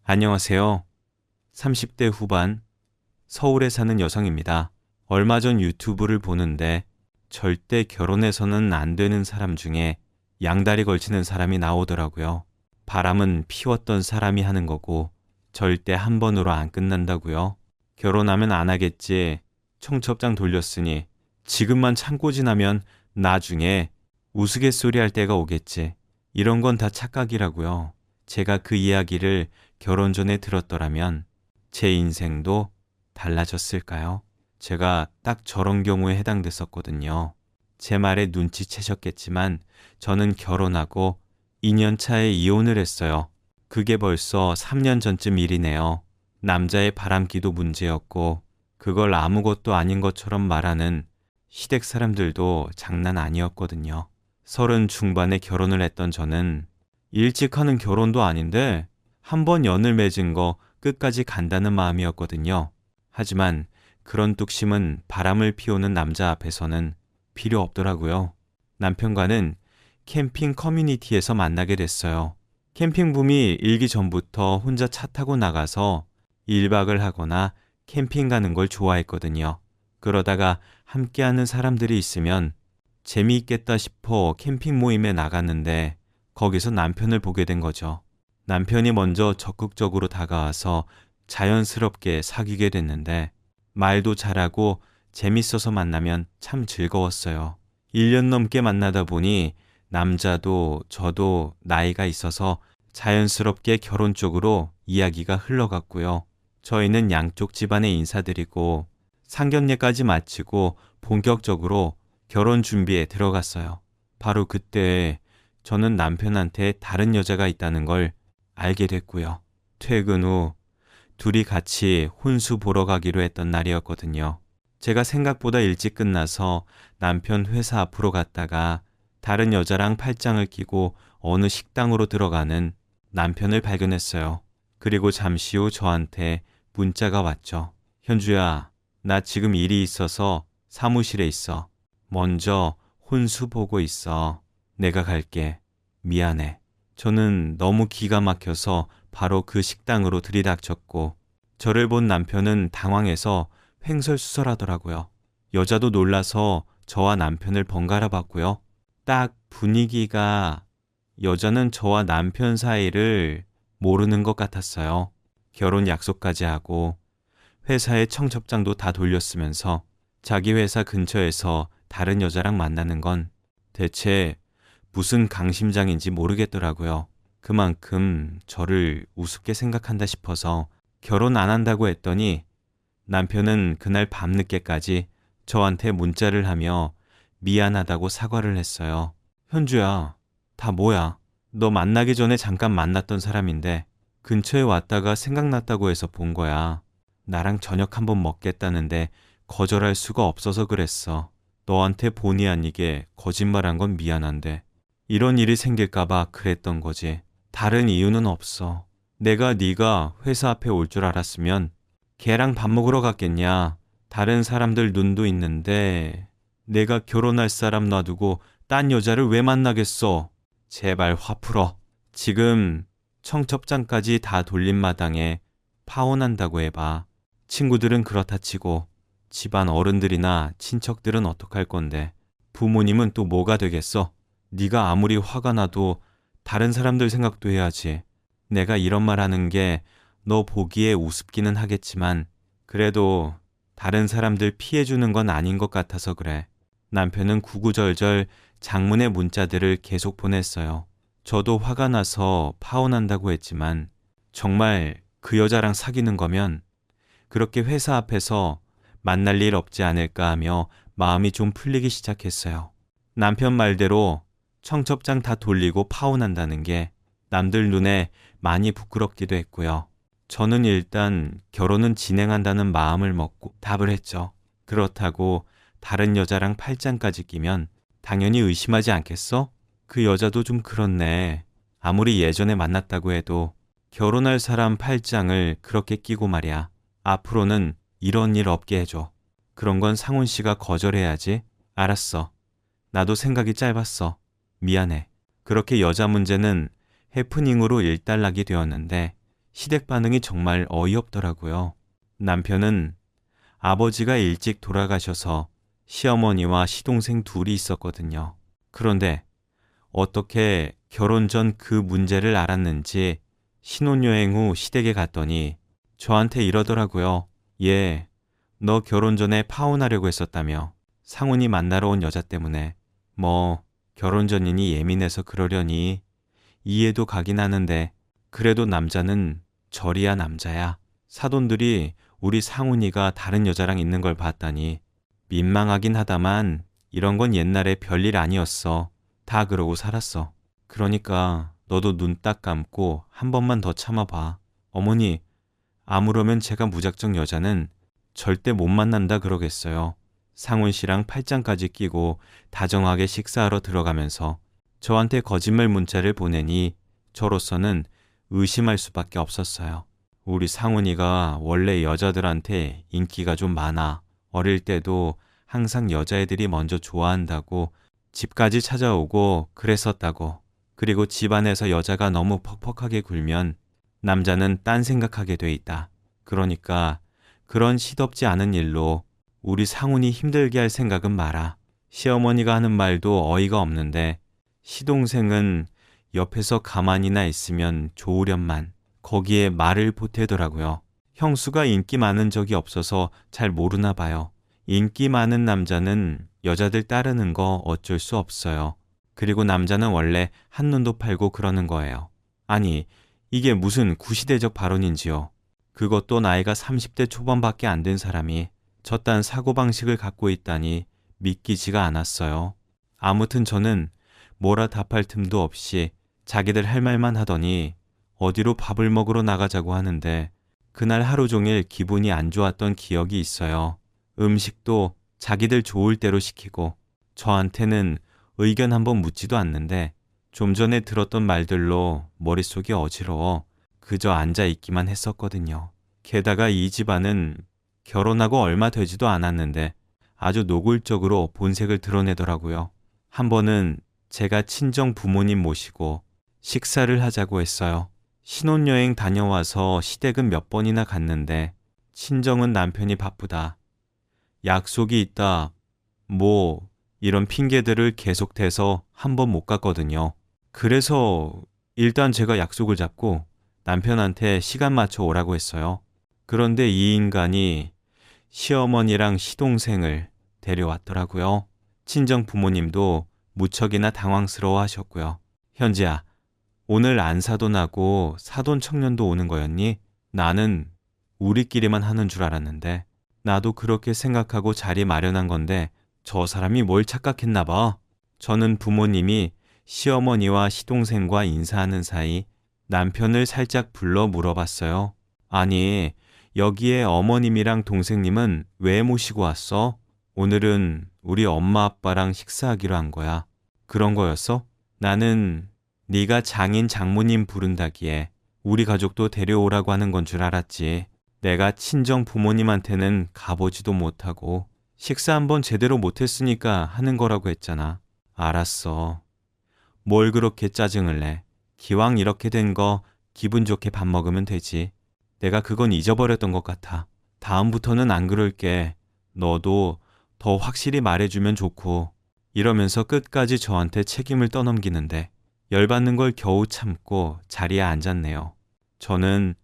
안녕하세요. 30대 후반 서울에 사는 여성입니다. 얼마 전 유튜브를 보는데 절대 결혼해서는 안 되는 사람 중에 양다리 걸치는 사람이 나오더라고요. 바람은 피웠던 사람이 하는 거고 절대 한 번으로 안 끝난다고요. 결혼하면 안 하겠지. 청첩장 돌렸으니 지금만 참고 지나면 나중에 우스갯소리 할 때가 오겠지. 이런 건 다 착각이라고요. 제가 그 이야기를 결혼 전에 들었더라면 제 인생도 달라졌을까요? 제가 딱 저런 경우에 해당됐었거든요. 제 말에 눈치채셨겠지만 저는 결혼하고 2년 차에 이혼을 했어요. 그게 벌써 3년 전쯤 일이네요. 남자의 바람기도 문제였고 그걸 아무것도 아닌 것처럼 말하는 시댁 사람들도 장난 아니었거든요. 30 중반에 결혼을 했던 저는 일찍 하는 결혼도 아닌데 한 번 연을 맺은 거 끝까지 간다는 마음이었거든요. 하지만 그런 뚝심은 바람을 피우는 남자 앞에서는 필요 없더라고요. 남편과는 캠핑 커뮤니티에서 만나게 됐어요. 캠핑 붐이 일기 전부터 혼자 차 타고 나가서 1박을 하거나 캠핑 가는 걸 좋아했거든요. 그러다가 함께하는 사람들이 있으면 재미있겠다 싶어 캠핑 모임에 나갔는데 거기서 남편을 보게 된 거죠. 남편이 먼저 적극적으로 다가와서 자연스럽게 사귀게 됐는데 말도 잘하고 재밌어서 만나면 참 즐거웠어요. 1년 넘게 만나다 보니 남자도 저도 나이가 있어서 자연스럽게 결혼 쪽으로 이야기가 흘러갔고요. 저희는 양쪽 집안에 인사드리고 상견례까지 마치고 본격적으로 결혼 준비에 들어갔어요. 바로 그때 저는 남편한테 다른 여자가 있다는 걸 알게 됐고요. 퇴근 후 둘이 같이 혼수 보러 가기로 했던 날이었거든요. 제가 생각보다 일찍 끝나서 남편 회사 앞으로 갔다가 다른 여자랑 팔짱을 끼고 어느 식당으로 들어가는 남편을 발견했어요. 그리고 잠시 후 저한테 문자가 왔죠. 현주야, 나 지금 일이 있어서 사무실에 있어. 먼저 혼수 보고 있어. 내가 갈게. 미안해. 저는 너무 기가 막혀서 바로 그 식당으로 들이닥쳤고 저를 본 남편은 당황해서 횡설수설하더라고요. 여자도 놀라서 저와 남편을 번갈아 봤고요. 딱 분위기가 여자는 저와 남편 사이를 모르는 것 같았어요. 결혼 약속까지 하고 회사에 청첩장도 다 돌렸으면서 자기 회사 근처에서 다른 여자랑 만나는 건 대체 무슨 강심장인지 모르겠더라고요. 그만큼 저를 우습게 생각한다 싶어서 결혼 안 한다고 했더니 남편은 그날 밤늦게까지 저한테 문자를 하며 미안하다고 사과를 했어요. 현주야, 다 뭐야? 너 만나기 전에 잠깐 만났던 사람인데 근처에 왔다가 생각났다고 해서 본 거야. 나랑 저녁 한번 먹겠다는데 거절할 수가 없어서 그랬어. 너한테 본의 아니게 거짓말한 건 미안한데 이런 일이 생길까봐 그랬던 거지. 다른 이유는 없어. 내가 네가 회사 앞에 올 줄 알았으면 걔랑 밥 먹으러 갔겠냐. 다른 사람들 눈도 있는데 내가 결혼할 사람 놔두고 딴 여자를 왜 만나겠어. 제발 화 풀어. 지금 청첩장까지 다 돌린 마당에 파혼한다고 해봐. 친구들은 그렇다 치고 집안 어른들이나 친척들은 어떡할 건데. 부모님은 또 뭐가 되겠어. 네가 아무리 화가 나도 다른 사람들 생각도 해야지. 내가 이런 말 하는 게 너 보기에 우습기는 하겠지만 그래도 다른 사람들 피해주는 건 아닌 것 같아서 그래. 남편은 구구절절 장문의 문자들을 계속 보냈어요. 저도 화가 나서 파혼한다고 했지만 정말 그 여자랑 사귀는 거면 그렇게 회사 앞에서 만날 일 없지 않을까 하며 마음이 좀 풀리기 시작했어요. 남편 말대로 청첩장 다 돌리고 파혼한다는 게 남들 눈에 많이 부끄럽기도 했고요. 저는 일단 결혼은 진행한다는 마음을 먹고 답을 했죠. 그렇다고 다른 여자랑 팔짱까지 끼면 당연히 의심하지 않겠어? 그 여자도 좀 그렇네. 아무리 예전에 만났다고 해도 결혼할 사람 팔짱을 그렇게 끼고 말이야. 앞으로는 이런 일 없게 해줘. 그런 건 상훈 씨가 거절해야지. 알았어. 나도 생각이 짧았어. 미안해. 그렇게 여자 문제는 해프닝으로 일단락이 되었는데 시댁 반응이 정말 어이없더라고요. 남편은 아버지가 일찍 돌아가셔서 시어머니와 시동생 둘이 있었거든요. 그런데 어떻게 결혼 전 그 문제를 알았는지 신혼여행 후 시댁에 갔더니 저한테 이러더라고요. 얘, 너 결혼 전에 파혼하려고 했었다며. 상훈이 만나러 온 여자 때문에. 뭐 결혼 전이니 예민해서 그러려니 이해도 가긴 하는데 그래도 남자는 저리야 남자야. 사돈들이 우리 상훈이가 다른 여자랑 있는 걸 봤다니 민망하긴 하다만 이런 건 옛날에 별일 아니었어. 다 그러고 살았어. 그러니까 너도 눈 딱 감고 한 번만 더 참아봐. 어머니, 아무러면 제가 무작정 여자는 절대 못 만난다 그러겠어요. 상훈 씨랑 팔짱까지 끼고 다정하게 식사하러 들어가면서 저한테 거짓말 문자를 보내니 저로서는 의심할 수밖에 없었어요. 우리 상훈이가 원래 여자들한테 인기가 좀 많아. 어릴 때도 항상 여자애들이 먼저 좋아한다고 집까지 찾아오고 그랬었다고. 그리고 집안에서 여자가 너무 퍽퍽하게 굴면 남자는 딴 생각하게 돼 있다. 그러니까 그런 시덥지 않은 일로 우리 상훈이 힘들게 할 생각은 마라. 시어머니가 하는 말도 어이가 없는데 시동생은 옆에서 가만히나 있으면 좋으련만 거기에 말을 보태더라고요. 형수가 인기 많은 적이 없어서 잘 모르나 봐요. 인기 많은 남자는 여자들 따르는 거 어쩔 수 없어요. 그리고 남자는 원래 한눈도 팔고 그러는 거예요. 아니, 이게 무슨 구시대적 발언인지요. 그것도 나이가 30대 초반밖에 안 된 사람이 저딴 사고방식을 갖고 있다니 믿기지가 않았어요. 아무튼 저는 뭐라 답할 틈도 없이 자기들 할 말만 하더니 어디로 밥을 먹으러 나가자고 하는데 그날 하루 종일 기분이 안 좋았던 기억이 있어요. 음식도 자기들 좋을 대로 시키고 저한테는 의견 한번 묻지도 않는데 좀 전에 들었던 말들로 머릿속이 어지러워 그저 앉아 있기만 했었거든요. 게다가 이 집안은 결혼하고 얼마 되지도 않았는데 아주 노골적으로 본색을 드러내더라고요. 한 번은 제가 친정 부모님 모시고 식사를 하자고 했어요. 신혼여행 다녀와서 시댁은 몇 번이나 갔는데 친정은 남편이 바쁘다. 약속이 있다. 뭐 이런 핑계들을 계속대서 한 번 못 갔거든요. 그래서 일단 제가 약속을 잡고 남편한테 시간 맞춰 오라고 했어요. 그런데 이 인간이 시어머니랑 시동생을 데려왔더라고요. 친정 부모님도 무척이나 당황스러워 하셨고요. 현지야, 오늘 안사돈하고 사돈 청년도 오는 거였니? 나는 우리끼리만 하는 줄 알았는데 나도 그렇게 생각하고 자리 마련한 건데 저 사람이 뭘 착각했나 봐. 저는 부모님이 시어머니와 시동생과 인사하는 사이 남편을 살짝 불러 물어봤어요. 아니, 여기에 어머님이랑 동생님은 왜 모시고 왔어? 오늘은 우리 엄마 아빠랑 식사하기로 한 거야. 그런 거였어? 나는 네가 장인 장모님 부른다기에 우리 가족도 데려오라고 하는 건 줄 알았지. 내가 친정 부모님한테는 가보지도 못하고 식사 한번 제대로 못했으니까 하는 거라고 했잖아. 알았어. 뭘 그렇게 짜증을 내. 기왕 이렇게 된 거 기분 좋게 밥 먹으면 되지. 내가 그건 잊어버렸던 것 같아. 다음부터는 안 그럴게. 너도 더 확실히 말해주면 좋고. 이러면서 끝까지 저한테 책임을 떠넘기는데 열받는 걸 겨우 참고 자리에 앉았네요. 저는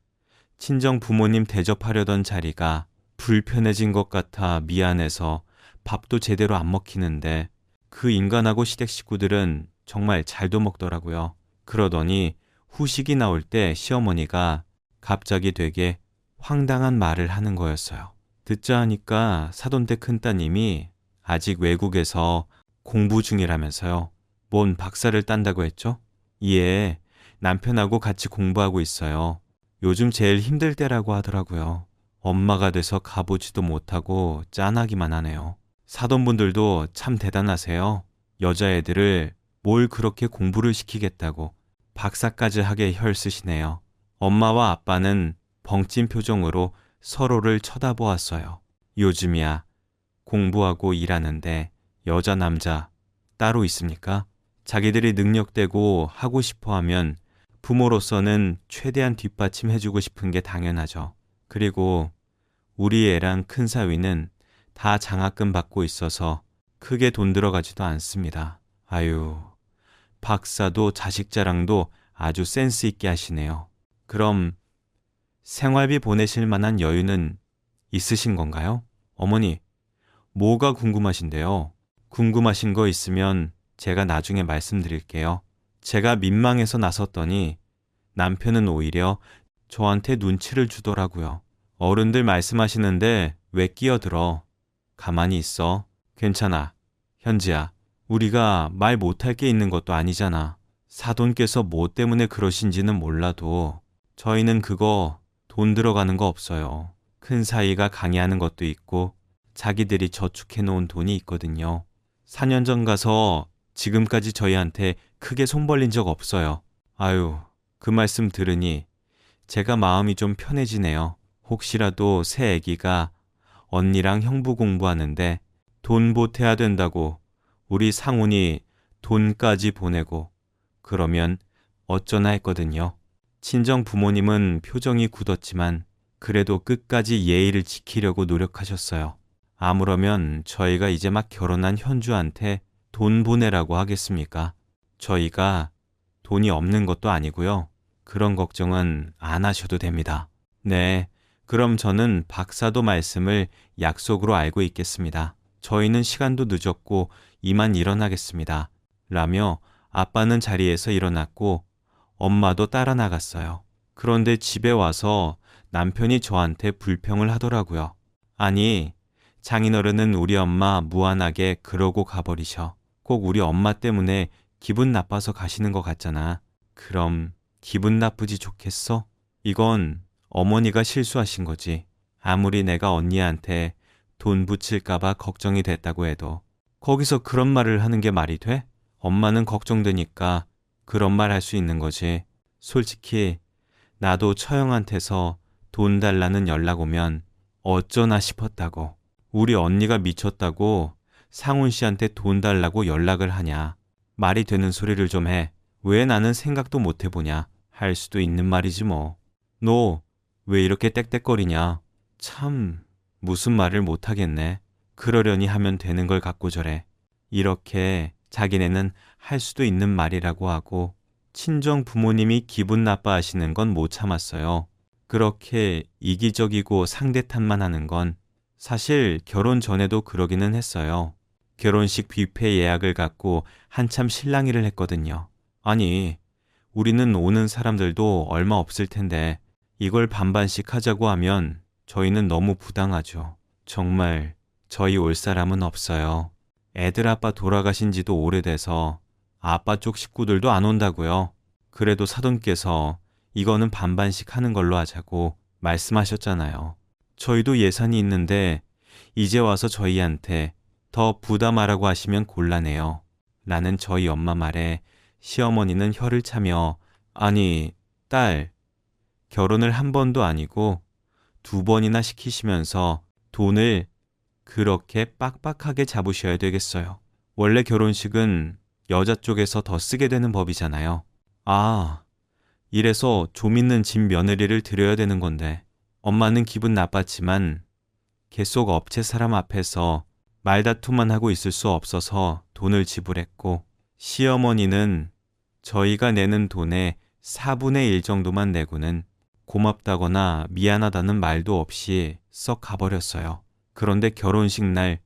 친정 부모님 대접하려던 자리가 불편해진 것 같아 미안해서 밥도 제대로 안 먹히는데 그 인간하고 시댁 식구들은 정말 잘도 먹더라고요. 그러더니 후식이 나올 때 시어머니가 갑자기 되게 황당한 말을 하는 거였어요. 듣자 하니까 사돈댁 큰따님이 아직 외국에서 공부 중이라면서요. 뭔 박사를 딴다고 했죠? 예, 남편하고 같이 공부하고 있어요. 요즘 제일 힘들 때라고 하더라고요. 엄마가 돼서 가보지도 못하고 짠하기만 하네요. 사돈분들도 참 대단하세요. 여자애들을 뭘 그렇게 공부를 시키겠다고 박사까지 하게 혈 쓰시네요. 엄마와 아빠는 벙찐 표정으로 서로를 쳐다보았어요. 요즘이야 공부하고 일하는데 여자 남자 따로 있습니까? 자기들이 능력되고 하고 싶어 하면 부모로서는 최대한 뒷받침해주고 싶은 게 당연하죠. 그리고 우리 애랑 큰 사위는 다 장학금 받고 있어서 크게 돈 들어가지도 않습니다. 아유, 박사도 자식 자랑도 아주 센스 있게 하시네요. 그럼 생활비 보내실 만한 여유는 있으신 건가요? 어머니, 뭐가 궁금하신데요? 궁금하신 거 있으면 제가 나중에 말씀드릴게요. 제가 민망해서 나섰더니 남편은 오히려 저한테 눈치를 주더라고요. 어른들 말씀하시는데 왜 끼어들어? 가만히 있어. 괜찮아. 현지야, 우리가 말 못할 게 있는 것도 아니잖아. 사돈께서 뭐 때문에 그러신지는 몰라도 저희는 그거 돈 들어가는 거 없어요. 큰 사이가 강의하는 것도 있고 자기들이 저축해 놓은 돈이 있거든요. 4년 전 가서 지금까지 저희한테 크게 손 벌린 적 없어요. 아유, 그 말씀 들으니 제가 마음이 좀 편해지네요. 혹시라도 새 아기가 언니랑 형부 공부하는데 돈 보태야 된다고 우리 상훈이 돈까지 보내고 그러면 어쩌나 했거든요. 친정 부모님은 표정이 굳었지만 그래도 끝까지 예의를 지키려고 노력하셨어요. 아무러면 저희가 이제 막 결혼한 현주한테 돈 보내라고 하겠습니까? 저희가 돈이 없는 것도 아니고요. 그런 걱정은 안 하셔도 됩니다. 네, 그럼 저는 박사도 말씀을 약속으로 알고 있겠습니다. 저희는 시간도 늦었고 이만 일어나겠습니다. 라며 아빠는 자리에서 일어났고 엄마도 따라 나갔어요. 그런데 집에 와서 남편이 저한테 불평을 하더라고요. 아니, 장인어른은 우리 엄마 무안하게 그러고 가버리셔. 꼭 우리 엄마 때문에 기분 나빠서 가시는 것 같잖아. 그럼 기분 나쁘지 좋겠어? 이건 어머니가 실수하신 거지. 아무리 내가 언니한테 돈 붙일까봐 걱정이 됐다고 해도 거기서 그런 말을 하는 게 말이 돼? 엄마는 걱정되니까 그런 말 할 수 있는 거지. 솔직히 나도 처형한테서 돈 달라는 연락 오면 어쩌나 싶었다고. 우리 언니가 미쳤다고 상훈 씨한테 돈 달라고 연락을 하냐. 말이 되는 소리를 좀 해. 왜 나는 생각도 못 해보냐. 할 수도 있는 말이지 뭐. 너 왜 이렇게 떽떽거리냐. 참 무슨 말을 못 하겠네. 그러려니 하면 되는 걸 갖고 저래. 이렇게 자기네는 할 수도 있는 말이라고 하고 친정 부모님이 기분 나빠하시는 건 못 참았어요. 그렇게 이기적이고 상대 탓만 하는 건 사실 결혼 전에도 그러기는 했어요. 결혼식 뷔페 예약을 갖고 한참 실랑이를 했거든요. 아니, 우리는 오는 사람들도 얼마 없을 텐데 이걸 반반씩 하자고 하면 저희는 너무 부당하죠. 정말 저희 올 사람은 없어요. 애들 아빠 돌아가신 지도 오래돼서 아빠 쪽 식구들도 안 온다고요. 그래도 사돈께서 이거는 반반씩 하는 걸로 하자고 말씀하셨잖아요. 저희도 예산이 있는데 이제 와서 저희한테 더 부담하라고 하시면 곤란해요. 라는 저희 엄마 말에 시어머니는 혀를 차며 아니, 딸, 결혼을 한 번도 아니고 2번이나 시키시면서 돈을 그렇게 빡빡하게 잡으셔야 되겠어요. 원래 결혼식은 여자 쪽에서 더 쓰게 되는 법이잖아요. 아, 이래서 좀 있는 집 며느리를 드려야 되는 건데 엄마는 기분 나빴지만 계속 업체 사람 앞에서 말다툼만 하고 있을 수 없어서 돈을 지불했고 시어머니는 저희가 내는 돈의 4분의 1 정도만 내고는 고맙다거나 미안하다는 말도 없이 썩 가버렸어요. 그런데 결혼식 날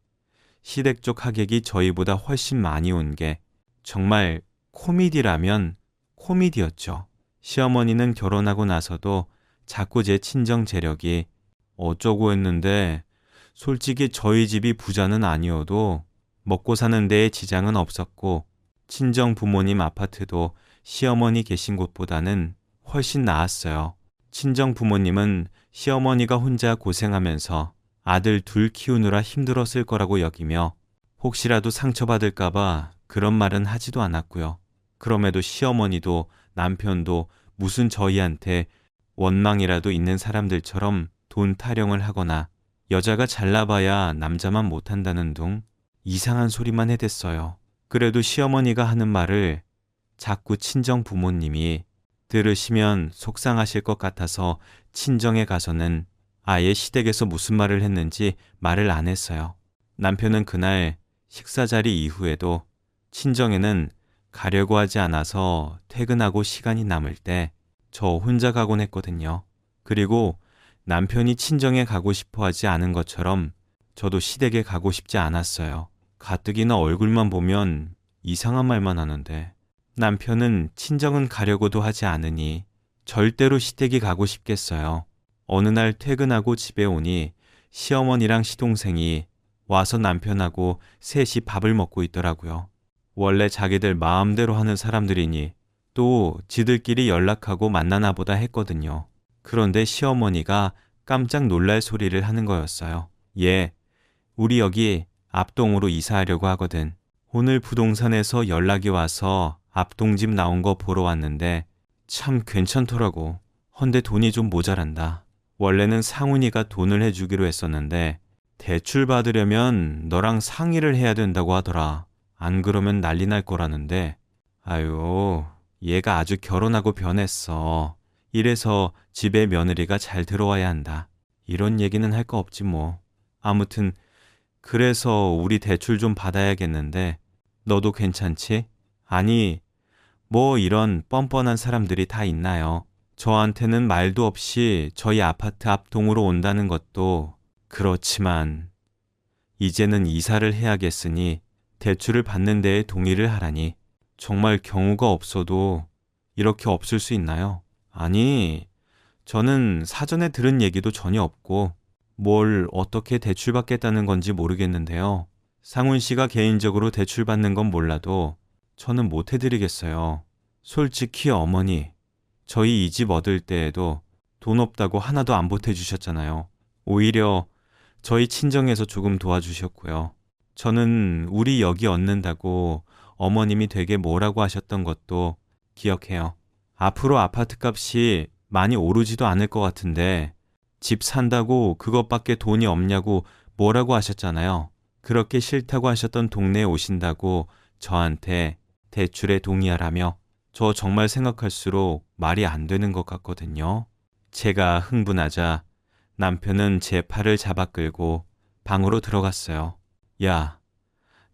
시댁 쪽 하객이 저희보다 훨씬 많이 온 게 정말 코미디라면 코미디였죠. 시어머니는 결혼하고 나서도 자꾸 제 친정 재력이 어쩌고 했는데 솔직히 저희 집이 부자는 아니어도 먹고 사는 데에 지장은 없었고 친정 부모님 아파트도 시어머니 계신 곳보다는 훨씬 나았어요. 친정 부모님은 시어머니가 혼자 고생하면서 아들 둘 키우느라 힘들었을 거라고 여기며 혹시라도 상처받을까봐 그런 말은 하지도 않았고요. 그럼에도 시어머니도 남편도 무슨 저희한테 원망이라도 있는 사람들처럼 돈 타령을 하거나 여자가 잘나봐야 남자만 못한다는 둥 이상한 소리만 해댔어요. 그래도 시어머니가 하는 말을 자꾸 친정 부모님이 들으시면 속상하실 것 같아서 친정에 가서는 아예 시댁에서 무슨 말을 했는지 말을 안 했어요. 남편은 그날 식사 자리 이후에도 친정에는 가려고 하지 않아서 퇴근하고 시간이 남을 때 저 혼자 가곤 했거든요. 그리고 남편이 친정에 가고 싶어 하지 않은 것처럼 저도 시댁에 가고 싶지 않았어요. 가뜩이나 얼굴만 보면 이상한 말만 하는데 남편은 친정은 가려고도 하지 않으니 절대로 시댁이 가고 싶겠어요. 어느 날 퇴근하고 집에 오니 시어머니랑 시동생이 와서 남편하고 셋이 밥을 먹고 있더라고요. 원래 자기들 마음대로 하는 사람들이니 또 지들끼리 연락하고 만나나 보다 했거든요. 그런데 시어머니가 깜짝 놀랄 소리를 하는 거였어요. 얘, 우리 여기 앞동으로 이사하려고 하거든. 오늘 부동산에서 연락이 와서 앞동집 나온 거 보러 왔는데 참 괜찮더라고. 헌데 돈이 좀 모자란다. 원래는 상훈이가 돈을 해주기로 했었는데 대출 받으려면 너랑 상의를 해야 된다고 하더라. 안 그러면 난리 날 거라는데 아유, 얘가 아주 결혼하고 변했어. 이래서 집에 며느리가 잘 들어와야 한다. 이런 얘기는 할 거 없지 뭐. 아무튼 그래서 우리 대출 좀 받아야겠는데 너도 괜찮지? 아니, 뭐 이런 뻔뻔한 사람들이 다 있나요? 저한테는 말도 없이 저희 아파트 앞동으로 온다는 것도 그렇지만 이제는 이사를 해야겠으니 대출을 받는 데에 동의를 하라니 정말 경우가 없어도 이렇게 없을 수 있나요? 아니, 저는 사전에 들은 얘기도 전혀 없고 뭘 어떻게 대출받겠다는 건지 모르겠는데요. 상훈 씨가 개인적으로 대출받는 건 몰라도 저는 못 해드리겠어요. 솔직히 어머니, 저희 이 집 얻을 때에도 돈 없다고 하나도 안 보태주셨잖아요. 오히려 저희 친정에서 조금 도와주셨고요. 저는 우리 여기 얻는다고 어머님이 되게 뭐라고 하셨던 것도 기억해요. 앞으로 아파트 값이 많이 오르지도 않을 것 같은데 집 산다고 그것밖에 돈이 없냐고 뭐라고 하셨잖아요. 그렇게 싫다고 하셨던 동네에 오신다고 저한테 대출에 동의하라며 저 정말 생각할수록 말이 안 되는 것 같거든요. 제가 흥분하자 남편은 제 팔을 잡아 끌고 방으로 들어갔어요. 야,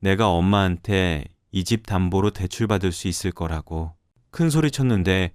내가 엄마한테 이 집 담보로 대출 받을 수 있을 거라고 큰 소리 쳤는데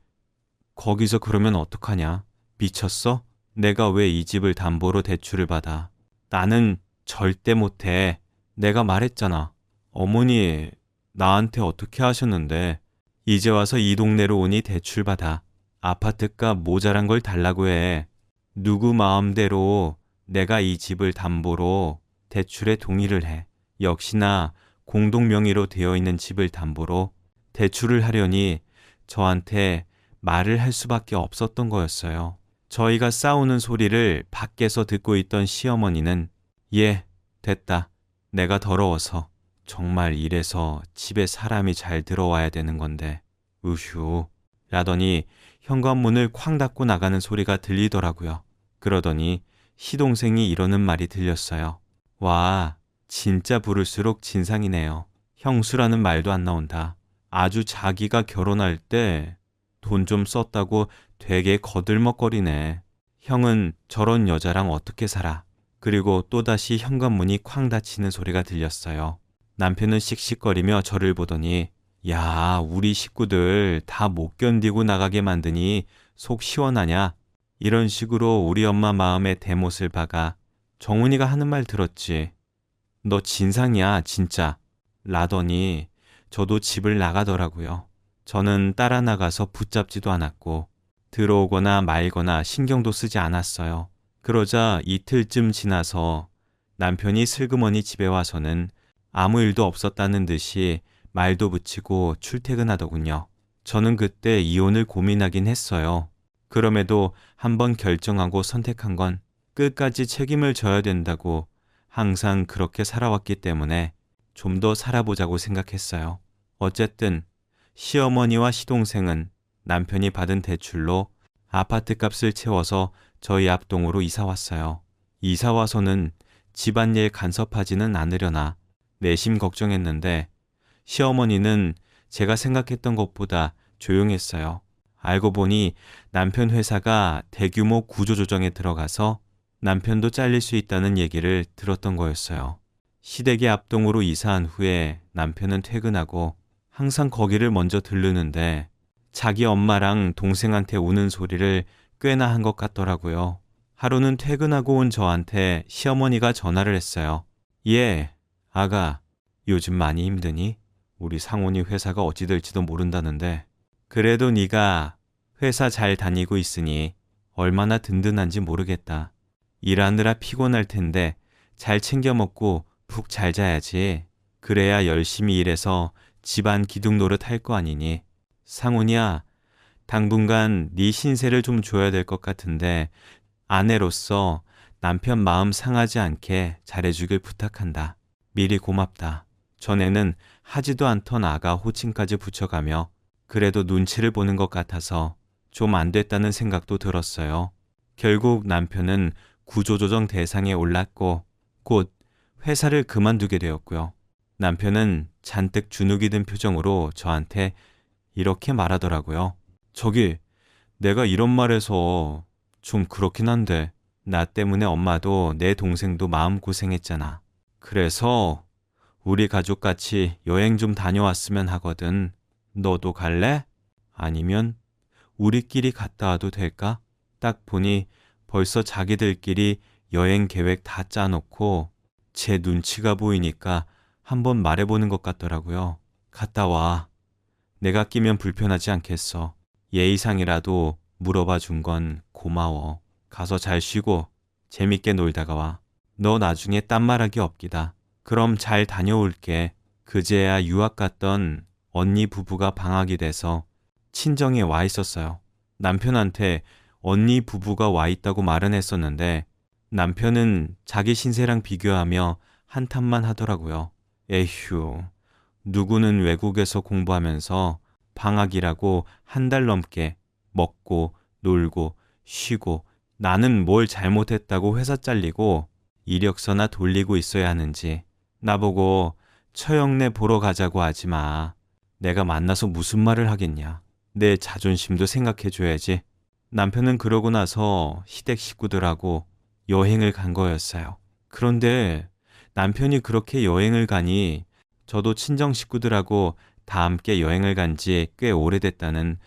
거기서 그러면 어떡하냐? 미쳤어? 내가 왜 이 집을 담보로 대출을 받아? 나는 절대 못해. 내가 말했잖아. 어머니, 나한테 어떻게 하셨는데 이제 와서 이 동네로 오니 대출 받아. 아파트값 모자란 걸 달라고 해. 누구 마음대로 내가 이 집을 담보로 대출에 동의를 해. 역시나 공동 명의로 되어 있는 집을 담보로 대출을 하려니 저한테 말을 할 수밖에 없었던 거였어요. 저희가 싸우는 소리를 밖에서 듣고 있던 시어머니는 예, 됐다. 내가 더러워서. 정말 이래서 집에 사람이 잘 들어와야 되는 건데. 우휴. 라더니 현관문을 쾅 닫고 나가는 소리가 들리더라고요. 그러더니 시동생이 이러는 말이 들렸어요. 와, 진짜 부를수록 진상이네요. 형수라는 말도 안 나온다. 아주 자기가 결혼할 때 돈 좀 썼다고 되게 거들먹거리네. 형은 저런 여자랑 어떻게 살아? 그리고 또다시 현관문이 쾅 닫히는 소리가 들렸어요. 남편은 씩씩거리며 저를 보더니 야, 우리 식구들 다 못 견디고 나가게 만드니 속 시원하냐? 이런 식으로 우리 엄마 마음에 대못을 박아 정훈이가 하는 말 들었지. 너 진상이야, 진짜. 라더니 저도 집을 나가더라고요. 저는 따라 나가서 붙잡지도 않았고 들어오거나 말거나 신경도 쓰지 않았어요. 그러자 이틀쯤 지나서 남편이 슬그머니 집에 와서는 아무 일도 없었다는 듯이 말도 붙이고 출퇴근하더군요. 저는 그때 이혼을 고민하긴 했어요. 그럼에도 한번 결정하고 선택한 건 끝까지 책임을 져야 된다고 항상 그렇게 살아왔기 때문에 좀 더 살아보자고 생각했어요. 어쨌든 시어머니와 시동생은 남편이 받은 대출로 아파트 값을 채워서 저희 앞동으로 이사 왔어요. 이사 와서는 집안일 간섭하지는 않으려나 내심 걱정했는데 시어머니는 제가 생각했던 것보다 조용했어요. 알고 보니 남편 회사가 대규모 구조조정에 들어가서 남편도 잘릴 수 있다는 얘기를 들었던 거였어요. 시댁의 앞동으로 이사한 후에 남편은 퇴근하고 항상 거기를 먼저 들르는데 자기 엄마랑 동생한테 우는 소리를 꽤나 한 것 같더라고요. 하루는 퇴근하고 온 저한테 시어머니가 전화를 했어요. 예, 아가, 요즘 많이 힘드니? 우리 상훈이 회사가 어찌 될지도 모른다는데 그래도 네가 회사 잘 다니고 있으니 얼마나 든든한지 모르겠다. 일하느라 피곤할 텐데 잘 챙겨 먹고 푹 잘 자야지. 그래야 열심히 일해서 집안 기둥 노릇할 거 아니니. 상훈이야, 당분간 네 신세를 좀 줘야 될 것 같은데 아내로서 남편 마음 상하지 않게 잘해주길 부탁한다. 미리 고맙다. 전에는 하지도 않던 아가 호칭까지 붙여가며 그래도 눈치를 보는 것 같아서 좀 안 됐다는 생각도 들었어요. 결국 남편은 구조조정 대상에 올랐고 곧 회사를 그만두게 되었고요. 남편은 잔뜩 주눅이 든 표정으로 저한테 이렇게 말하더라고요. 저기, 내가 이런 말해서 좀 그렇긴 한데 나 때문에 엄마도 내 동생도 마음고생했잖아. 그래서 우리 가족 같이 여행 좀 다녀왔으면 하거든. 너도 갈래? 아니면 우리끼리 갔다 와도 될까? 딱 보니 벌써 자기들끼리 여행 계획 다 짜놓고 제 눈치가 보이니까 한번 말해보는 것 같더라고요. 갔다 와. 내가 끼면 불편하지 않겠어. 예의상이라도 물어봐 준 건 고마워. 가서 잘 쉬고 재밌게 놀다가 와. 너 나중에 딴말하기 없기다. 그럼 잘 다녀올게. 그제야 유학 갔던 언니 부부가 방학이 돼서 친정에 와 있었어요. 남편한테 언니 부부가 와 있다고 말은 했었는데 남편은 자기 신세랑 비교하며 한탄만 하더라고요. 에휴, 누구는 외국에서 공부하면서 방학이라고 한 달 넘게 먹고 놀고 쉬고 나는 뭘 잘못했다고 회사 잘리고 이력서나 돌리고 있어야 하는지 나보고 처형내 보러 가자고 하지 마. 내가 만나서 무슨 말을 하겠냐. 내 자존심도 생각해줘야지. 남편은 그러고 나서 시댁 식구들하고 여행을 간 거였어요. 그런데 남편이 그렇게 여행을 가니 저도 친정 식구들하고 다 함께 여행을 간 지 꽤 오래됐다는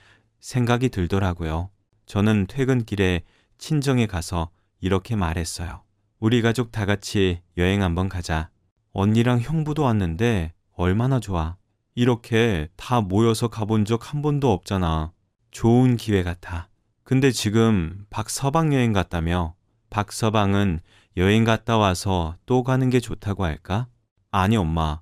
생각이 들더라고요. 저는 퇴근길에 친정에 가서 이렇게 말했어요. 우리 가족 다 같이 여행 한번 가자. 언니랑 형부도 왔는데 얼마나 좋아. 이렇게 다 모여서 가본 적 한 번도 없잖아. 좋은 기회 같아. 근데 지금 박서방 여행 갔다며? 박서방은 여행 갔다 와서 또 가는 게 좋다고 할까? 아니 엄마.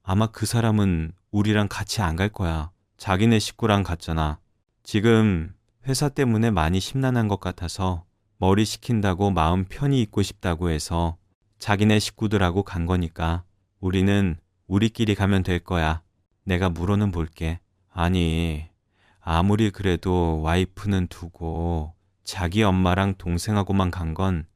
아마 그 사람은 우리랑 같이 안 갈 거야. 자기네 식구랑 갔잖아. 지금 회사 때문에 많이 심란한 것 같아서 머리 식힌다고 마음 편히 있고 싶다고 해서 자기네 식구들하고 간 거니까 우리는 우리끼리 가면 될 거야. 내가 물어는 볼게. 아니, 아무리 그래도 와이프는 두고 자기 엄마랑 동생하고만 간 건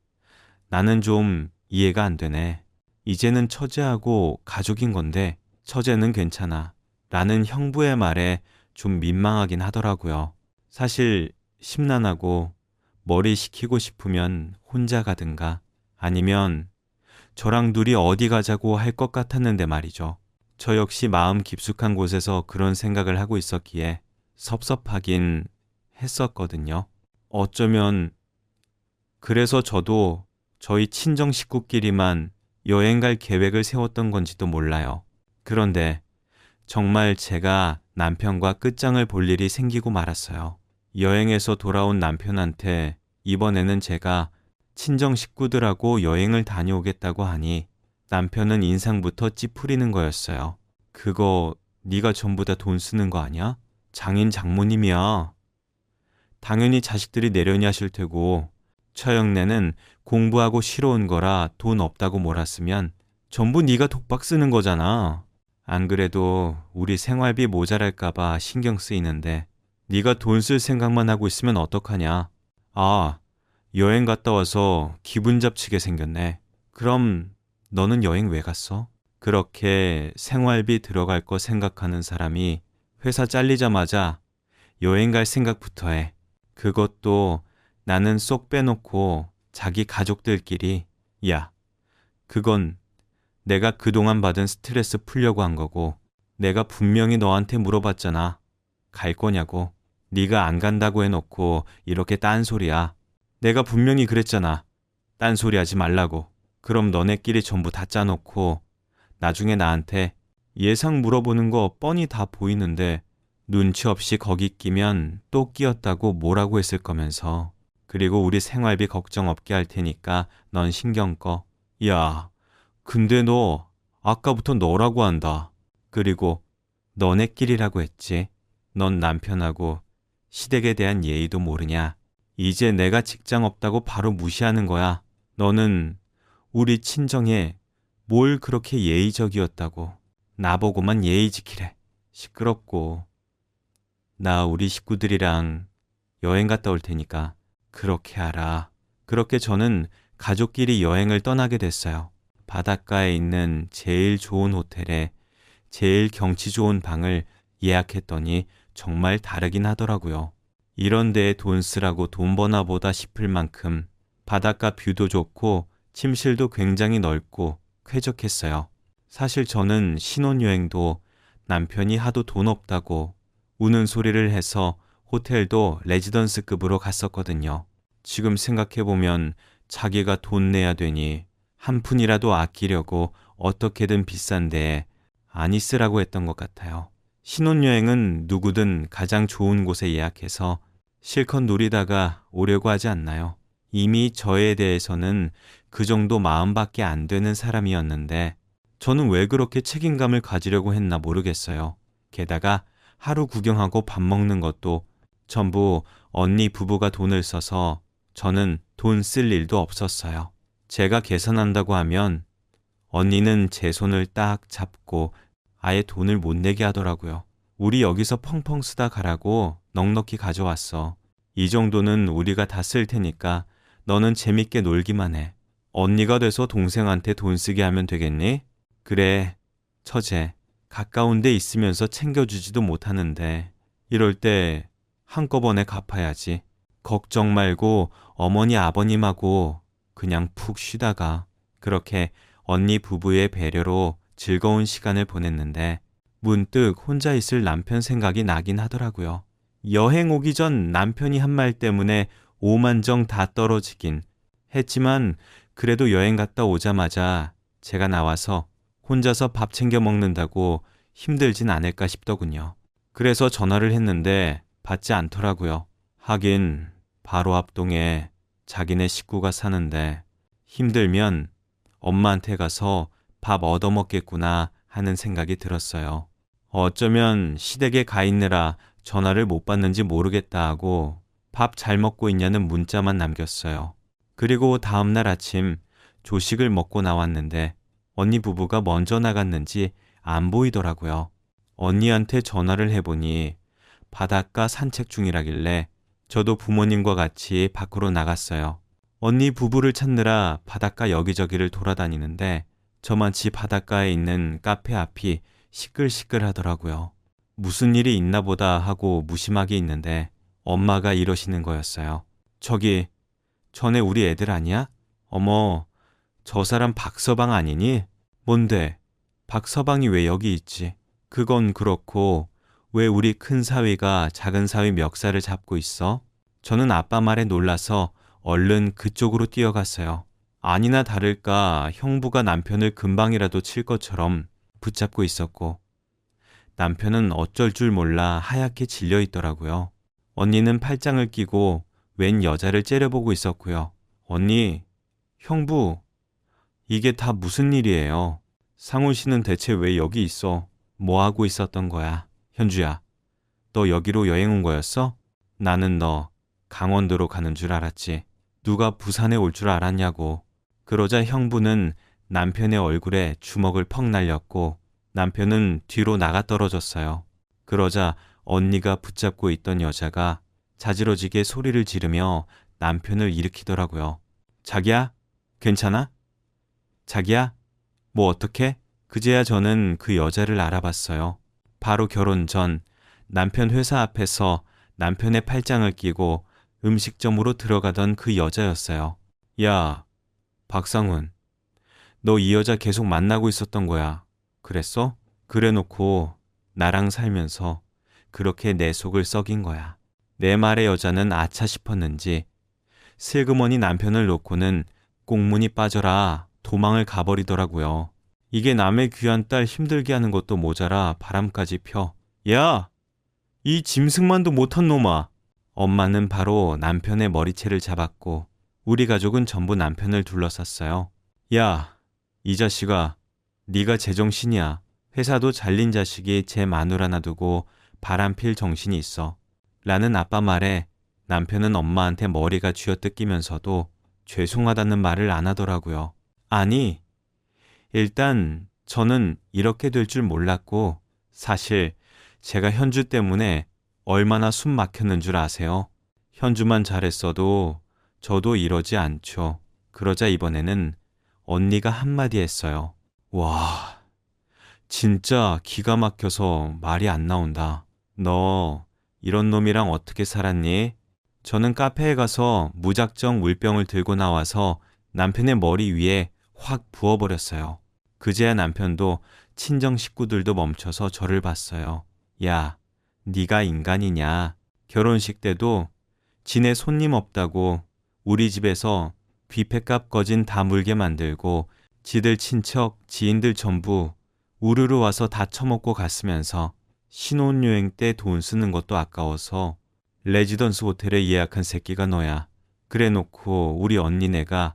나는 좀 이해가 안 되네. 이제는 처제하고 가족인 건데 처제는 괜찮아. 라는 형부의 말에 좀 민망하긴 하더라고요. 사실 심란하고 머리 식히고 싶으면 혼자 가든가 아니면 저랑 둘이 어디 가자고 할 것 같았는데 말이죠. 저 역시 마음 깊숙한 곳에서 그런 생각을 하고 있었기에 섭섭하긴 했었거든요. 어쩌면 그래서 저도 저희 친정 식구끼리만 여행 갈 계획을 세웠던 건지도 몰라요. 그런데 정말 제가 남편과 끝장을 볼 일이 생기고 말았어요. 여행에서 돌아온 남편한테 이번에는 제가 친정 식구들하고 여행을 다녀오겠다고 하니 남편은 인상부터 찌푸리는 거였어요. 그거 네가 전부 다 돈 쓰는 거 아니야? 장인 장모님이야. 당연히 자식들이 내려니 하실 테고 처형네는 공부하고 쉬러 온 거라 돈 없다고 몰았으면 전부 네가 독박 쓰는 거잖아. 안 그래도 우리 생활비 모자랄까 봐 신경 쓰이는데 네가 돈 쓸 생각만 하고 있으면 어떡하냐. 아, 여행 갔다 와서 기분 잡치게 생겼네. 그럼 너는 여행 왜 갔어? 그렇게 생활비 들어갈 거 생각하는 사람이 회사 잘리자마자 여행 갈 생각부터 해. 그것도 나는 쏙 빼놓고 자기 가족들끼리. 야, 그건 내가 그동안 받은 스트레스 풀려고 한 거고 내가 분명히 너한테 물어봤잖아. 갈 거냐고. 네가 안 간다고 해놓고 이렇게 딴소리야. 내가 분명히 그랬잖아. 딴소리 하지 말라고. 그럼 너네끼리 전부 다 짜놓고 나중에 나한테 예상 물어보는 거 뻔히 다 보이는데 눈치 없이 거기 끼면 또 끼었다고 뭐라고 했을 거면서. 그리고 우리 생활비 걱정 없게 할 테니까 넌 신경 꺼. 야, 근데 너 아까부터 너라고 한다. 그리고 너네끼리라고 했지. 넌 남편하고 시댁에 대한 예의도 모르냐. 이제 내가 직장 없다고 바로 무시하는 거야. 너는 우리 친정에 뭘 그렇게 예의적이었다고. 나보고만 예의 지키래. 시끄럽고. 나 우리 식구들이랑 여행 갔다 올 테니까 그렇게 하라. 그렇게 저는 가족끼리 여행을 떠나게 됐어요. 바닷가에 있는 제일 좋은 호텔에 제일 경치 좋은 방을 예약했더니 정말 다르긴 하더라고요. 이런 데에 돈 쓰라고 돈 버나 보다 싶을 만큼 바닷가 뷰도 좋고 침실도 굉장히 넓고 쾌적했어요. 사실 저는 신혼여행도 남편이 하도 돈 없다고 우는 소리를 해서 호텔도 레지던스급으로 갔었거든요. 지금 생각해보면 자기가 돈 내야 되니 한 푼이라도 아끼려고 어떻게든 비싼 데에 안 있으라고 했던 것 같아요. 신혼여행은 누구든 가장 좋은 곳에 예약해서 실컷 누리다가 오려고 하지 않나요? 이미 저에 대해서는 그 정도 마음밖에 안 되는 사람이었는데 저는 왜 그렇게 책임감을 가지려고 했나 모르겠어요. 게다가 하루 구경하고 밥 먹는 것도 전부 언니 부부가 돈을 써서 저는 돈 쓸 일도 없었어요. 제가 계산한다고 하면 언니는 제 손을 딱 잡고 아예 돈을 못 내게 하더라고요. 우리 여기서 펑펑 쓰다 가라고 넉넉히 가져왔어. 이 정도는 우리가 다 쓸 테니까 너는 재밌게 놀기만 해. 언니가 돼서 동생한테 돈 쓰게 하면 되겠니? 그래, 처제. 가까운 데 있으면서 챙겨주지도 못하는데 이럴 때 한꺼번에 갚아야지. 걱정 말고 어머니 아버님하고 그냥 푹 쉬다가. 그렇게 언니 부부의 배려로 즐거운 시간을 보냈는데 문득 혼자 있을 남편 생각이 나긴 하더라고요. 여행 오기 전 남편이 한 말 때문에 오만정 다 떨어지긴 했지만 그래도 여행 갔다 오자마자 제가 나와서 혼자서 밥 챙겨 먹는다고 힘들진 않을까 싶더군요. 그래서 전화를 했는데 받지 않더라고요. 하긴 바로 앞동에 자기네 식구가 사는데 힘들면 엄마한테 가서 밥 얻어먹겠구나 하는 생각이 들었어요. 어쩌면 시댁에 가 있느라 전화를 못 받는지 모르겠다 하고 밥 잘 먹고 있냐는 문자만 남겼어요. 그리고 다음날 아침 조식을 먹고 나왔는데 언니 부부가 먼저 나갔는지 안 보이더라고요. 언니한테 전화를 해보니 바닷가 산책 중이라길래 저도 부모님과 같이 밖으로 나갔어요. 언니 부부를 찾느라 바닷가 여기저기를 돌아다니는데 저만치 바닷가에 있는 카페 앞이 시끌시끌 하더라고요. 무슨 일이 있나 보다 하고 무심하게 있는데 엄마가 이러시는 거였어요. 저기, 전에 우리 애들 아니야? 어머, 저 사람 박서방 아니니? 뭔데? 박서방이 왜 여기 있지? 그건 그렇고 왜 우리 큰 사위가 작은 사위 멱살을 잡고 있어? 저는 아빠 말에 놀라서 얼른 그쪽으로 뛰어갔어요. 아니나 다를까 형부가 남편을 금방이라도 칠 것처럼 붙잡고 있었고 남편은 어쩔 줄 몰라 하얗게 질려 있더라고요. 언니는 팔짱을 끼고 웬 여자를 째려보고 있었고요. 언니, 형부, 이게 다 무슨 일이에요? 상훈 씨는 대체 왜 여기 있어? 뭐 하고 있었던 거야? 현주야, 너 여기로 여행 온 거였어? 나는 너 강원도로 가는 줄 알았지. 누가 부산에 올 줄 알았냐고. 그러자 형부는 남편의 얼굴에 주먹을 퍽 날렸고 남편은 뒤로 나가 떨어졌어요. 그러자 언니가 붙잡고 있던 여자가 자지러지게 소리를 지르며 남편을 일으키더라고요. 자기야? 괜찮아? 자기야? 뭐 어떡해? 그제야 저는 그 여자를 알아봤어요. 바로 결혼 전 남편 회사 앞에서 남편의 팔짱을 끼고 음식점으로 들어가던 그 여자였어요. 야, 박상훈, 너 이 여자 계속 만나고 있었던 거야. 그랬어? 그래 놓고 나랑 살면서 그렇게 내 속을 썩인 거야. 내 말에 여자는 아차 싶었는지 슬그머니 남편을 놓고는 꽁무니 빠져라 도망을 가버리더라고요. 이게 남의 귀한 딸 힘들게 하는 것도 모자라 바람까지 펴. 야! 이 짐승만도 못한 놈아! 엄마는 바로 남편의 머리채를 잡았고 우리 가족은 전부 남편을 둘러쌌어요. 야, 이 자식아, 네가 제정신이야. 회사도 잘린 자식이 제 마누라 놔두고 바람필 정신이 있어. 라는 아빠 말에 남편은 엄마한테 머리가 쥐어뜯기면서도 죄송하다는 말을 안 하더라고요. 아니, 일단 저는 이렇게 될 줄 몰랐고 사실 제가 현주 때문에 얼마나 숨 막혔는 줄 아세요? 현주만 잘했어도 저도 이러지 않죠. 그러자 이번에는 언니가 한마디 했어요. 와, 진짜 기가 막혀서 말이 안 나온다. 너 이런 놈이랑 어떻게 살았니? 저는 카페에 가서 무작정 물병을 들고 나와서 남편의 머리 위에 확 부어버렸어요. 그제야 남편도 친정 식구들도 멈춰서 저를 봤어요. 야, 네가 인간이냐? 결혼식 때도 지네 손님 없다고 우리 집에서 뷔페값 거진 다 물게 만들고 지들 친척, 지인들 전부 우르르 와서 다 처먹고 갔으면서 신혼여행 때 돈 쓰는 것도 아까워서 레지던스 호텔에 예약한 새끼가 너야. 그래 놓고 우리 언니네가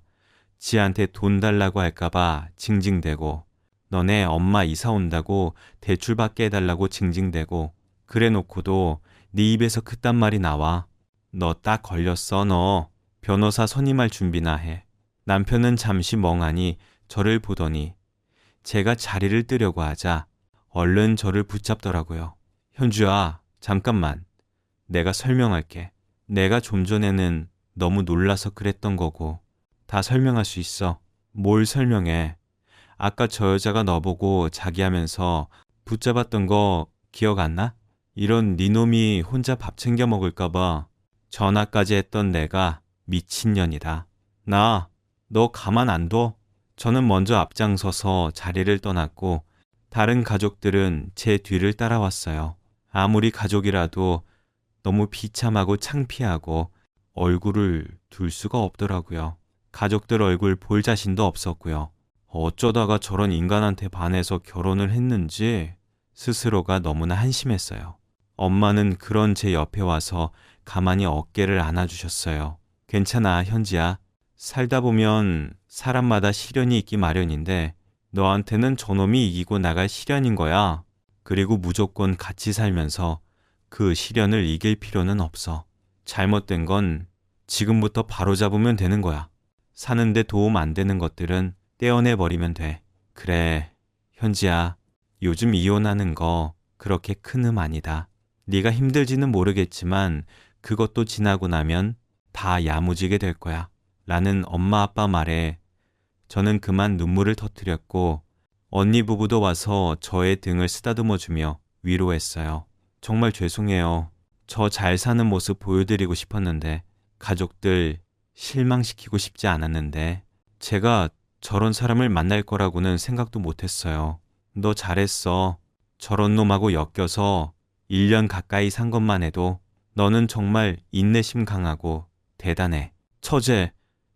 지한테 돈 달라고 할까봐 징징대고 너네 엄마 이사 온다고 대출받게 해달라고 징징대고 그래 놓고도 네 입에서 그딴 말이 나와. 너 딱 걸렸어 너. 변호사 선임할 준비나 해. 남편은 잠시 멍하니 저를 보더니 제가 자리를 뜨려고 하자 얼른 저를 붙잡더라고요. 현주야, 잠깐만. 내가 설명할게. 내가 좀 전에는 너무 놀라서 그랬던 거고 다 설명할 수 있어. 뭘 설명해? 아까 저 여자가 너보고 자기 하면서 붙잡았던 거 기억 안 나? 이런 네 놈이 혼자 밥 챙겨 먹을까봐 전화까지 했던 내가 미친년이다. 너 가만 안 둬? 저는 먼저 앞장서서 자리를 떠났고 다른 가족들은 제 뒤를 따라왔어요. 아무리 가족이라도 너무 비참하고 창피하고 얼굴을 둘 수가 없더라고요. 가족들 얼굴 볼 자신도 없었고요. 어쩌다가 저런 인간한테 반해서 결혼을 했는지 스스로가 너무나 한심했어요. 엄마는 그런 제 옆에 와서 가만히 어깨를 안아주셨어요. 괜찮아, 현지야. 살다 보면 사람마다 시련이 있기 마련인데 너한테는 저놈이 이기고 나갈 시련인 거야. 그리고 무조건 같이 살면서 그 시련을 이길 필요는 없어. 잘못된 건 지금부터 바로잡으면 되는 거야. 사는데 도움 안 되는 것들은 떼어내버리면 돼. 그래, 현지야. 요즘 이혼하는 거 그렇게 큰 흠 아니다. 네가 힘들지는 모르겠지만 그것도 지나고 나면 다 야무지게 될 거야. 라는 엄마 아빠 말에 저는 그만 눈물을 터뜨렸고 언니 부부도 와서 저의 등을 쓰다듬어주며 위로했어요. 정말 죄송해요. 저 잘 사는 모습 보여드리고 싶었는데 가족들 실망시키고 싶지 않았는데 제가 저런 사람을 만날 거라고는 생각도 못했어요. 너 잘했어. 저런 놈하고 엮여서 1년 가까이 산 것만 해도 너는 정말 인내심 강하고 대단해. 처제,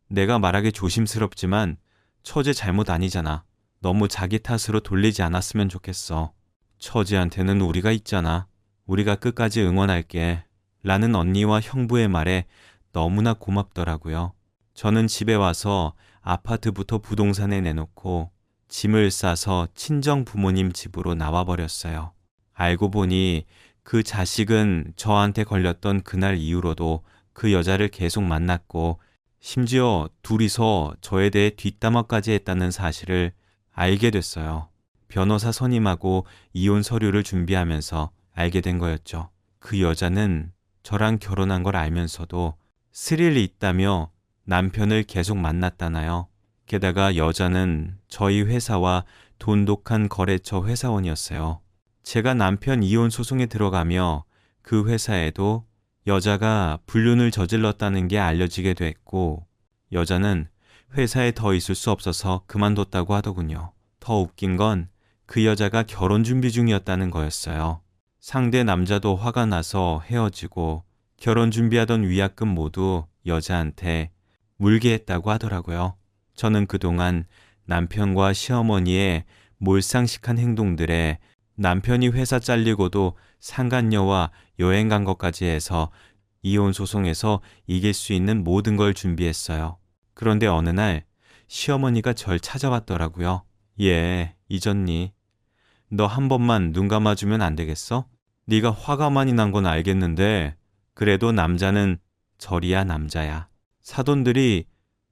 내가 말하기 조심스럽지만 처제 잘못 아니잖아. 너무 자기 탓으로 돌리지 않았으면 좋겠어. 처제한테는 우리가 있잖아. 우리가 끝까지 응원할게. 라는 언니와 형부의 말에 너무나 고맙더라고요. 저는 집에 와서 아파트부터 부동산에 내놓고 짐을 싸서 친정 부모님 집으로 나와버렸어요. 알고 보니 그 자식은 저한테 걸렸던 그날 이후로도 그 여자를 계속 만났고 심지어 둘이서 저에 대해 뒷담화까지 했다는 사실을 알게 됐어요. 변호사 선임하고 이혼 서류를 준비하면서 알게 된 거였죠. 그 여자는 저랑 결혼한 걸 알면서도 스릴이 있다며 남편을 계속 만났다나요. 게다가 여자는 저희 회사와 돈독한 거래처 회사원이었어요. 제가 남편 이혼 소송에 들어가며 그 회사에도 여자가 불륜을 저질렀다는 게 알려지게 됐고 여자는 회사에 더 있을 수 없어서 그만뒀다고 하더군요. 더 웃긴 건 그 여자가 결혼 준비 중이었다는 거였어요. 상대 남자도 화가 나서 헤어지고 결혼 준비하던 위약금 모두 여자한테 물게 했다고 하더라고요. 저는 그동안 남편과 시어머니의 몰상식한 행동들에 남편이 회사 잘리고도 상간녀와 여행 간 것까지 해서 이혼 소송에서 이길 수 있는 모든 걸 준비했어요. 그런데 어느 날 시어머니가 절 찾아왔더라고요. 얘, 잊었니? 너 한 번만 눈 감아주면 안 되겠어? 네가 화가 많이 난 건 알겠는데 그래도 남자는 절이야 남자야. 사돈들이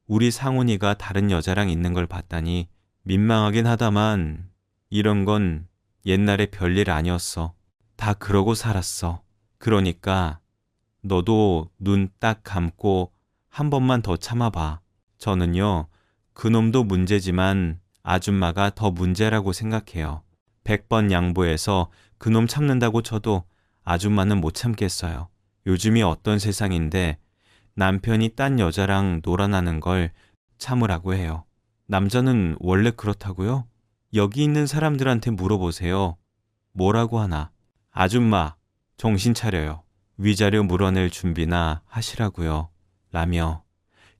우리 상훈이가 다른 여자랑 있는 걸 봤다니 민망하긴 하다만 이런 건 옛날에 별일 아니었어. 다 그러고 살았어. 그러니까 너도 눈 딱 감고 한 번만 더 참아봐. 저는요, 그놈도 문제지만 아줌마가 더 문제라고 생각해요. 100번 양보해서 그놈 참는다고 쳐도 아줌마는 못 참겠어요. 요즘이 어떤 세상인데 남편이 딴 여자랑 놀아나는 걸 참으라고 해요. 남자는 원래 그렇다고요? 여기 있는 사람들한테 물어보세요. 뭐라고 하나? 아줌마, 정신 차려요. 위자료 물어낼 준비나 하시라고요. 라며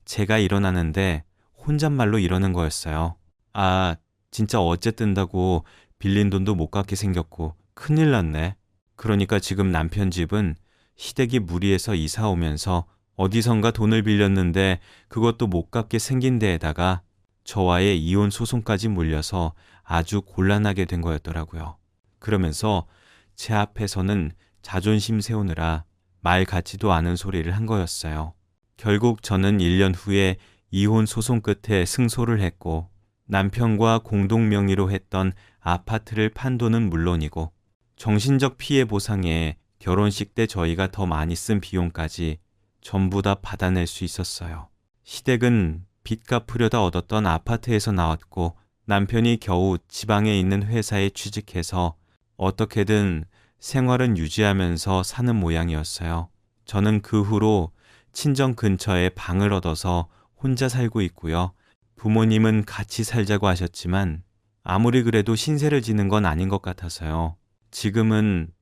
제가 일어나는데 혼잣말로 이러는 거였어요. 아, 진짜 어째 뜬다고 빌린 돈도 못 갚게 생겼고 큰일 났네. 그러니까 지금 남편 집은 시댁이 무리해서 이사 오면서 어디선가 돈을 빌렸는데 그것도 못 갚게 생긴 데에다가 저와의 이혼 소송까지 물려서 아주 곤란하게 된 거였더라고요. 그러면서 제 앞에서는 자존심 세우느라 말 같지도 않은 소리를 한 거였어요. 결국 저는 1년 후에 이혼 소송 끝에 승소를 했고 남편과 공동 명의로 했던 아파트를 판 돈은 물론이고 정신적 피해 보상에 결혼식 때 저희가 더 많이 쓴 비용까지 전부 다 받아낼 수 있었어요. 시댁은 빚 갚으려다 얻었던 아파트에서 나왔고 남편이 겨우 지방에 있는 회사에 취직해서 어떻게든 생활은 유지하면서 사는 모양이었어요. 저는 그 후로 친정 근처에 방을 얻어서 혼자 살고 있고요. 부모님은 같이 살자고 하셨지만 아무리 그래도 신세를 지는 건 아닌 것 같아서요. 지금은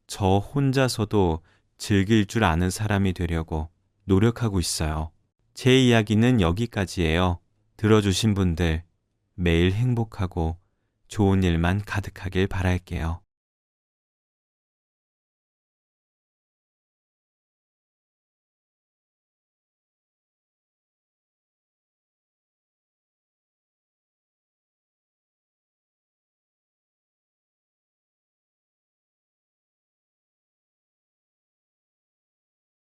저 혼자서도 즐길 줄 아는 사람이 되려고 노력하고 있어요. 제 이야기는 여기까지예요. 들어주신 분들 매일 행복하고 좋은 일만 가득하길 바랄게요.